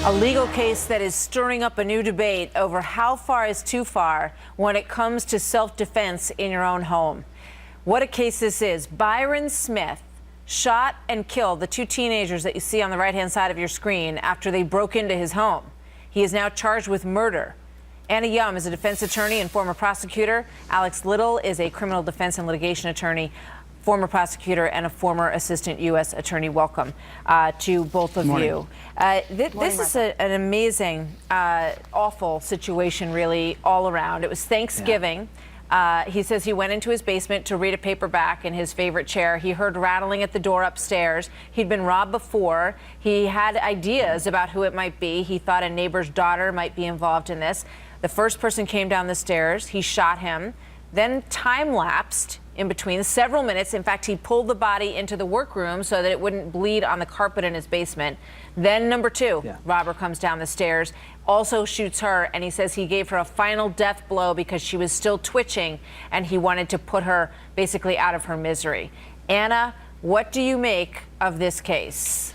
A legal case that is stirring up a new debate over how far is too far when it comes to self-defense in your own home. What a case this is. Byron Smith shot and killed the two teenagers that you see on the right-hand side of your screen after they broke into his home. He is now charged with murder. Anna Yum is a defense attorney and former prosecutor. Alex Little is a criminal defense and litigation attorney, former prosecutor and a former assistant U.S. attorney. Welcome to both of you. This is an amazing, awful situation, really, all around. It was Thanksgiving. He says he went into his basement to read a paperback in his favorite chair. He heard rattling at the door upstairs. He'd been robbed before. He had ideas about who it might be. He thought a neighbor's daughter might be involved in this. The first person came down the stairs. He shot him. Then time lapsed in between several minutes. In fact, he pulled the body into the workroom so that it wouldn't bleed on the carpet in his basement. Then number two, robber comes down the stairs, also shoots her, and he says he gave her a final death blow because she was still twitching and he wanted to put her basically out of her misery. Anna, what do you make of this case?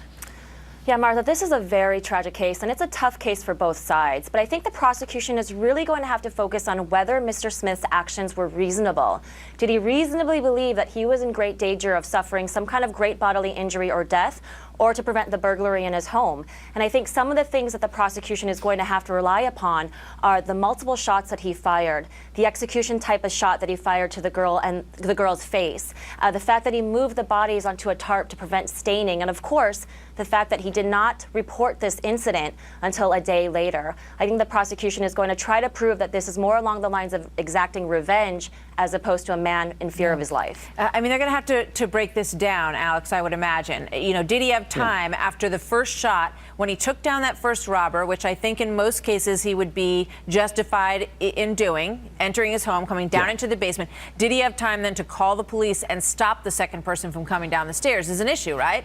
Yeah, Martha, this is a very tragic case, and it's a tough case for both sides. But I think the prosecution is really going to have to focus on whether Mr. Smith's actions were reasonable. Did he reasonably believe that he was in great danger of suffering some kind of great bodily injury or death, or to prevent the burglary in his home? And I think some of the things that the prosecution is going to have to rely upon are the multiple shots that he fired, the execution type of shot that he fired to the girl and the girl's face, the fact that he moved the bodies onto a tarp to prevent staining, and of course, the fact that he did not report this incident until a day later. I think the prosecution is going to try to prove that this is more along the lines of exacting revenge as opposed to a man in fear of his life. I mean, they're going to have to break this down, Alex, I would imagine. You know, did he have time after the first shot, when he took down that first robber, which I think in most cases he would be justified in doing, entering his home, coming down into the basement, did he have time then to call the police and stop the second person from coming down the stairs? Is an issue, right?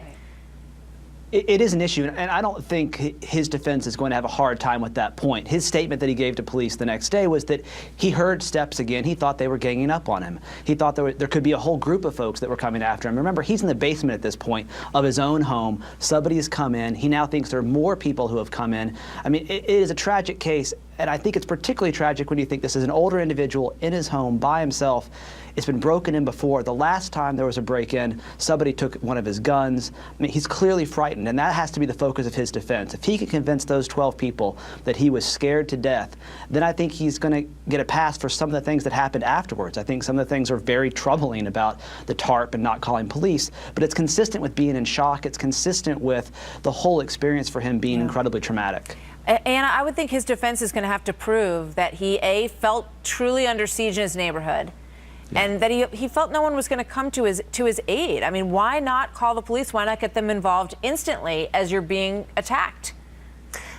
It is an issue, and I don't think his defense is going to have a hard time with that point. His statement that he gave to police the next day was that he heard steps again. He thought they were ganging up on him. He thought there could be a whole group of folks that were coming after him. Remember, he's in the basement at this point of his own home. Somebody has come in. He now thinks there are more people who have come in. I mean, it is a tragic case, and I think it's particularly tragic when you think this is an older individual in his home by himself. It's been broken in before. The last time there was a break-in, somebody took one of his guns. I mean, he's clearly frightened, and that has to be the focus of his defense. If he can convince those 12 people that he was scared to death, then I think he's going to get a pass for some of the things that happened afterwards. I think some of the things are very troubling about the tarp and not calling police, but it's consistent with being in shock. It's consistent with the whole experience for him being incredibly traumatic. Anna, I would think his defense is going to have to prove that he, A, felt truly under siege in his neighborhood, and that he felt no one was going to come to his aid. I mean, why not call the police? Why not get them involved instantly as you're being attacked?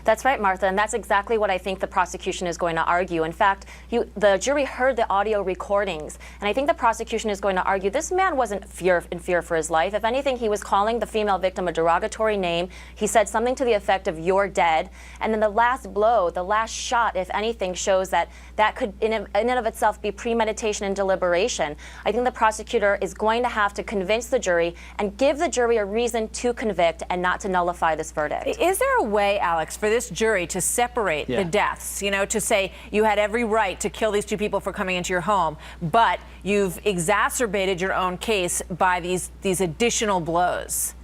That's right, Martha, and that's exactly what I think the prosecution is going to argue. In fact, the jury heard the audio recordings, and I think the prosecution is going to argue this man wasn't in fear for his life. If anything, he was calling the female victim a derogatory name. He said something to the effect of, "You're dead." And then the last blow, the last shot, if anything, shows that could in and of itself be premeditation and deliberation. I think the prosecutor is going to have to convince the jury and give the jury a reason to convict and not to nullify this verdict. Is there a way, Alex, for this jury to separate the deaths, you know, to say you had every right to kill these two people for coming into your home, but you've exacerbated your own case by these additional blows?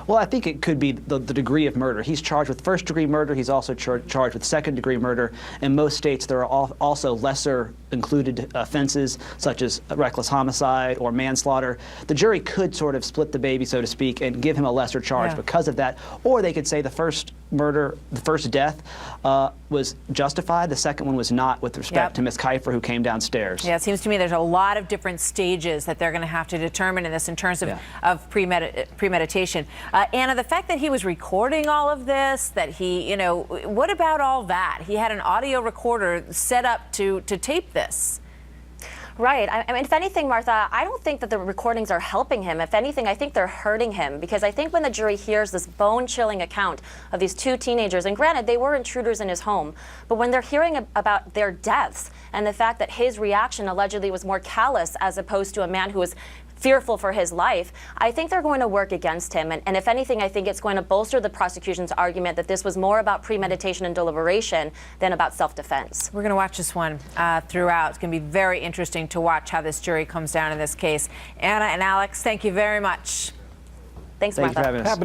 Well, I think it could be the degree of murder. He's charged with first-degree murder. He's also charged with second-degree murder. In most states, there are also lesser included offenses, such as reckless homicide or manslaughter. The jury could sort of split the baby, so to speak, and give him a lesser charge because of that. Or they could say the first murder, the first death was justified. The second one was not, with respect to Ms. Kiefer, who came downstairs. Yeah, it seems to me there's a lot of different stages that they're going to have to determine in this in terms of premeditation. Anna, the fact that he was recording all of this, that he, you know, what about all that? He had an audio recorder set up to tape this. Right. I mean, if anything, Martha, I don't think that the recordings are helping him. If anything, I think they're hurting him, because I think when the jury hears this bone-chilling account of these two teenagers, and granted, they were intruders in his home, but when they're hearing about their deaths and the fact that his reaction allegedly was more callous as opposed to a man who was fearful for his life, I think they're going to work against him. And if anything, I think it's going to bolster the prosecution's argument that this was more about premeditation and deliberation than about self-defense. We're going to watch this one throughout. It's going to be very interesting to watch how this jury comes down in this case. Anna and Alex, thank you very much. Thanks, Thank you Martha. for having us.